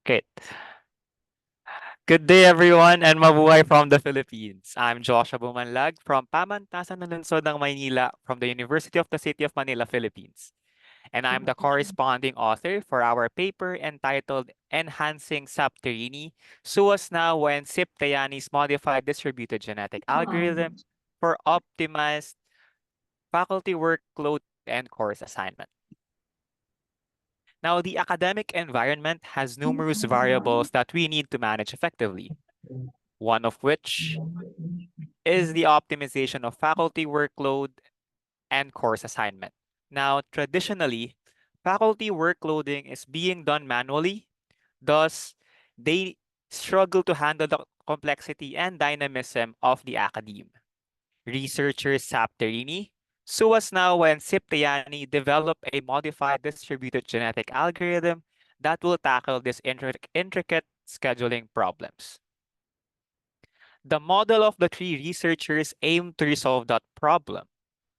Great. Good day, everyone, and mabuhay from the Philippines. I'm Joshua Bumanlag from Pamantasan ng Lungsod ng Maynila from the University of the City of Manila, Philippines. And I'm the corresponding author for our paper entitled Enhancing Saptarini, Suasnawa and Ciptayani'S Modified Distributed Genetic Algorithm for Optimized Faculty Workload and Course Assignment. Now, the academic environment has numerous variables that we need to manage effectively, one of which is the optimization of faculty workload and course assignment. Now, traditionally, faculty workloading is being done manually, thus, they struggle to handle the complexity and dynamism of the academe. Researchers Saptarini, Suasnawa, and Ciptayani developed a modified distributed genetic algorithm that will tackle these intricate scheduling problems. The model of the three researchers aimed to resolve that problem,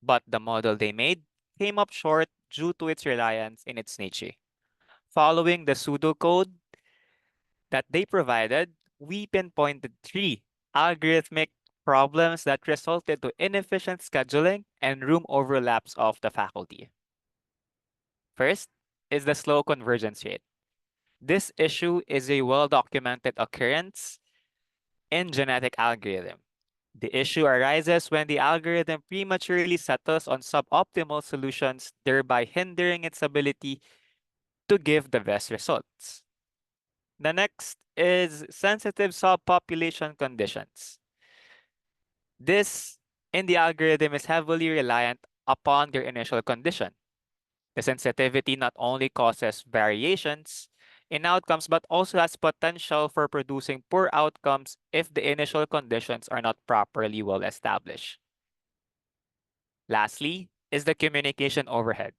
but the model they made came up short due to its reliance in its niche. Following the pseudocode that they provided, we pinpointed three algorithmic problems that resulted to inefficient scheduling and room overlaps of the faculty. First is the slow convergence rate. This issue is a well-documented occurrence in genetic algorithm. The issue arises when the algorithm prematurely settles on suboptimal solutions, thereby hindering its ability to give the best results. The next is sensitive subpopulation conditions. This in the algorithm is heavily reliant upon their initial condition. The sensitivity not only causes variations in outcomes, but also has potential for producing poor outcomes if the initial conditions are not properly well established. Lastly, is the communication overhead.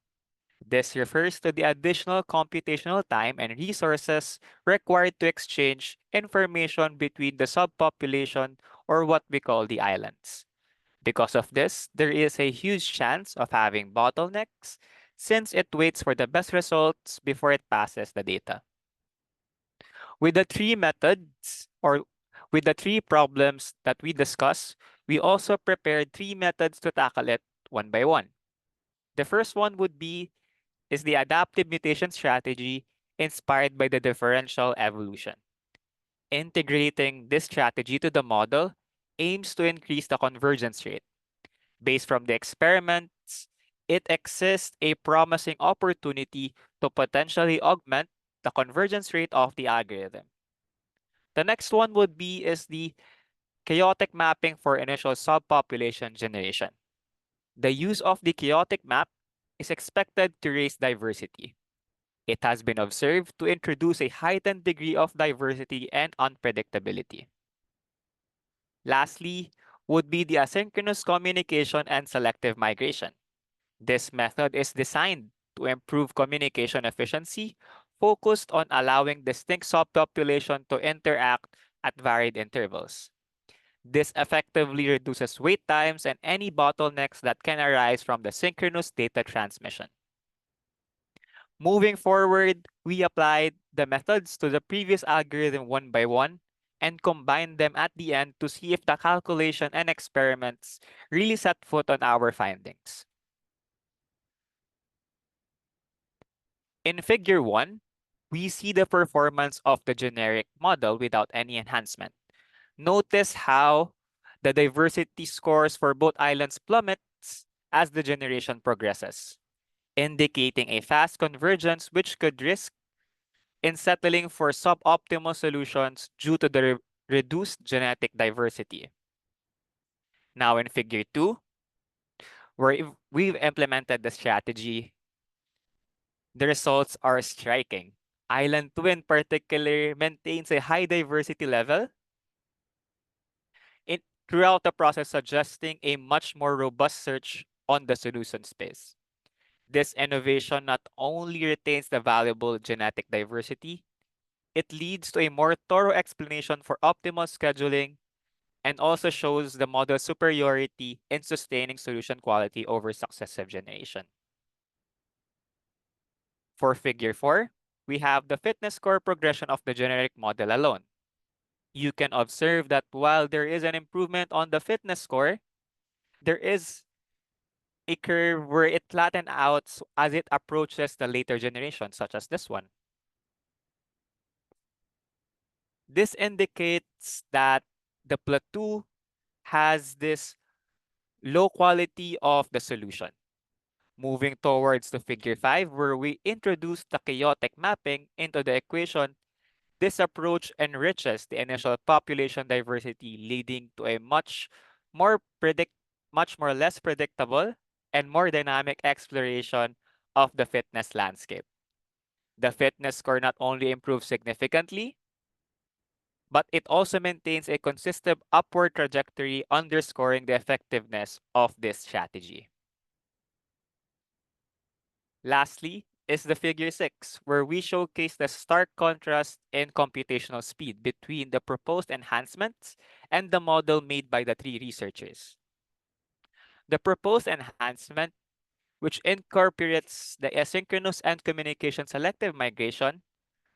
This refers to the additional computational time and resources required to exchange information between the subpopulation or what we call the islands. Because of this, there is a huge chance of having bottlenecks since it waits for the best results before it passes the data. With the three methods or with the three problems that we discussed, we also prepared three methods to tackle it one by one. The first one is the adaptive mutation strategy inspired by the differential evolution. Integrating this strategy to the model aims to increase the convergence rate. Based from the experiments, it exists a promising opportunity to potentially augment the convergence rate of the algorithm. The next one is the chaotic mapping for initial subpopulation generation. The use of the chaotic map is expected to raise diversity. It has been observed to introduce a heightened degree of diversity and unpredictability. Lastly, would be the asynchronous communication and selective migration. This method is designed to improve communication efficiency, focused on allowing distinct subpopulations to interact at varied intervals. This effectively reduces wait times and any bottlenecks that can arise from the synchronous data transmission. Moving forward, we applied the methods to the previous algorithm one by one and combined them at the end to see if the calculation and experiments really set foot on our findings. In figure 1, we see the performance of the generic model without any enhancement. Notice how the diversity scores for both islands plummets as the generation progresses, indicating a fast convergence which could risk in settling for suboptimal solutions due to the reduced genetic diversity. Now in figure 2, where we've implemented the strategy, the results are striking. Island 2 in particular maintains a high diversity level throughout the process, suggesting a much more robust search on the solution space. This innovation not only retains the valuable genetic diversity, it leads to a more thorough explanation for optimal scheduling and also shows the model's superiority in sustaining solution quality over successive generation. For figure 4, we have the fitness score progression of the generic model alone. You can observe that while there is an improvement on the fitness score, there is a curve where it flattens out as it approaches the later generations, such as this one. This indicates that the plateau has this low quality of the solution. Moving towards the figure 5, where we introduce the chaotic mapping into the equation, this approach enriches the initial population diversity, leading to a more predict much more less predictable and more dynamic exploration of the fitness landscape. The fitness score not only improves significantly, but it also maintains a consistent upward trajectory, underscoring the effectiveness of this strategy. Lastly, is the figure 6, where we showcase the stark contrast in computational speed between the proposed enhancements and the model made by the three researchers. The proposed enhancement, which incorporates the asynchronous and communication selective migration,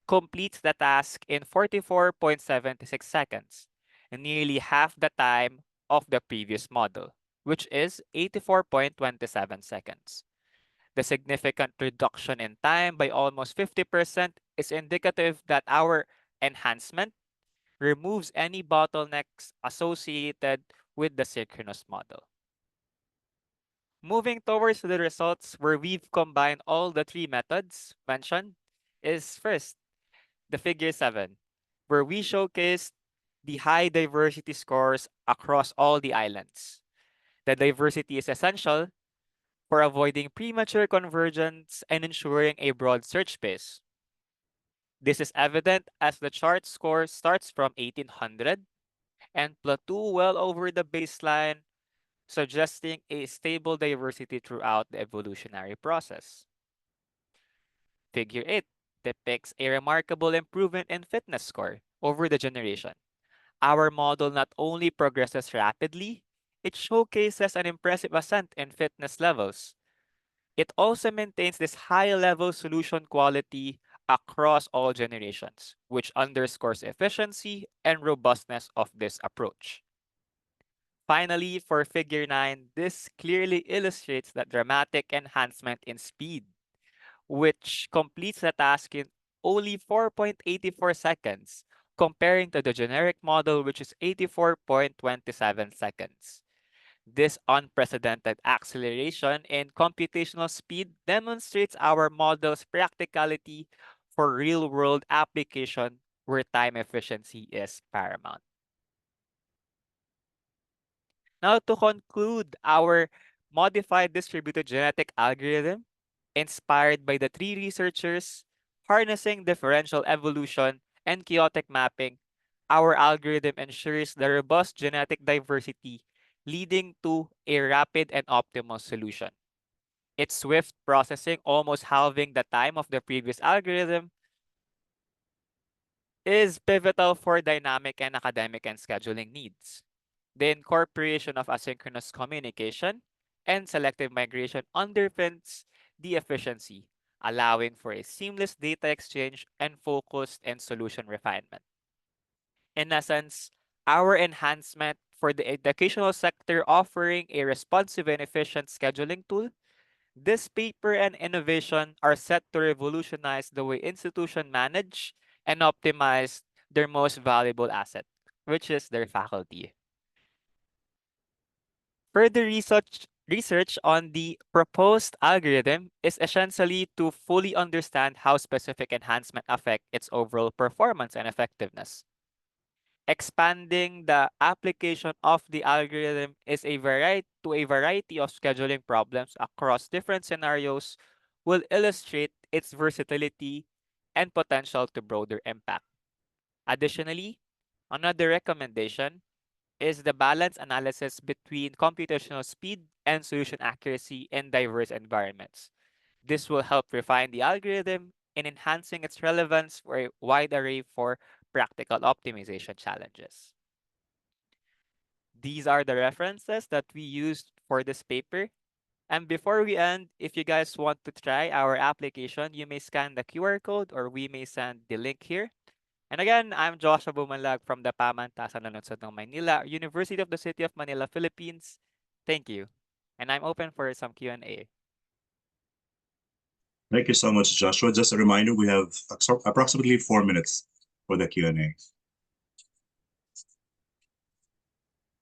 completes the task in 44.76 seconds, nearly half the time of the previous model, which is 84.27 seconds. The significant reduction in time by almost 50% is indicative that our enhancement removes any bottlenecks associated with the synchronous model. Moving towards the results where we've combined all the three methods mentioned is first, the figure 7, where we showcased the high diversity scores across all the islands. The diversity is essential for avoiding premature convergence and ensuring a broad search space. This is evident as the chart score starts from 1800 and plateau well over the baseline, suggesting a stable diversity throughout the evolutionary process. Figure 8 depicts a remarkable improvement in fitness score over the generation. Our model not only progresses rapidly, it showcases an impressive ascent in fitness levels. It also maintains this high level solution quality across all generations, which underscores efficiency and robustness of this approach. Finally, for figure 9, this clearly illustrates the dramatic enhancement in speed, which completes the task in only 4.84 seconds, comparing to the generic model, which is 84.27 seconds. This unprecedented acceleration in computational speed demonstrates our model's practicality for real-world application where time efficiency is paramount. Now, to conclude our modified distributed genetic algorithm, inspired by the three researchers, harnessing differential evolution and chaotic mapping, our algorithm ensures the robust genetic diversity, leading to a rapid and optimal solution. Its swift processing, almost halving the time of the previous algorithm, is pivotal for dynamic and academic and scheduling needs. The incorporation of asynchronous communication and selective migration underpins the efficiency, allowing for a seamless data exchange and focused and solution refinement. In essence, our enhancement for the educational sector offering a responsive and efficient scheduling tool, this paper and innovation are set to revolutionize the way institutions manage and optimize their most valuable asset, which is their faculty. Further research on the proposed algorithm is essentially to fully understand how specific enhancement affect its overall performance and effectiveness. Expanding the application of the algorithm is a variety of scheduling problems across different scenarios will illustrate its versatility and potential to broader impact. Additionally, another recommendation is the balance analysis between computational speed and solution accuracy in diverse environments. This will help refine the algorithm in enhancing its relevance for a wide array for practical optimization challenges. These are the references that we used for this paper. And before we end, if you guys want to try our application, you may scan the QR code or we may send the link here. And again, I'm Joshua Bumanlag from the Pamantasan Lungsod ng Manila, University of the City of Manila, Philippines. Thank you. And I'm open for some Q&A. Thank you so much, Joshua. Just a reminder, we have approximately 4 minutes for the Q&A.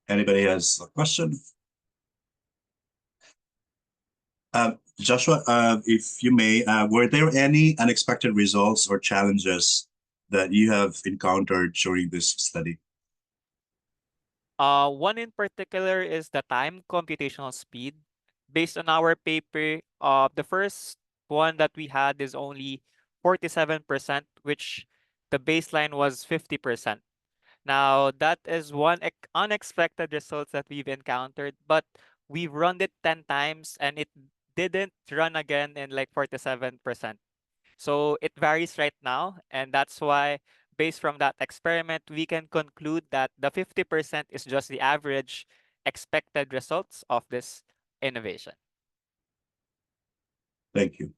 Anybody has a question? Joshua, if you may, were there any unexpected results or challenges that you have encountered during this study? One in particular is the time computational speed. Based on our paper, the first one that we had is only 47%, which the baseline was 50%. Now, that is one unexpected result that we've encountered, but we've run it 10 times and it didn't run again in like 47%. So it varies right now, and that's why, based from that experiment, we can conclude that the 50% is just the average expected results of this innovation. Thank you.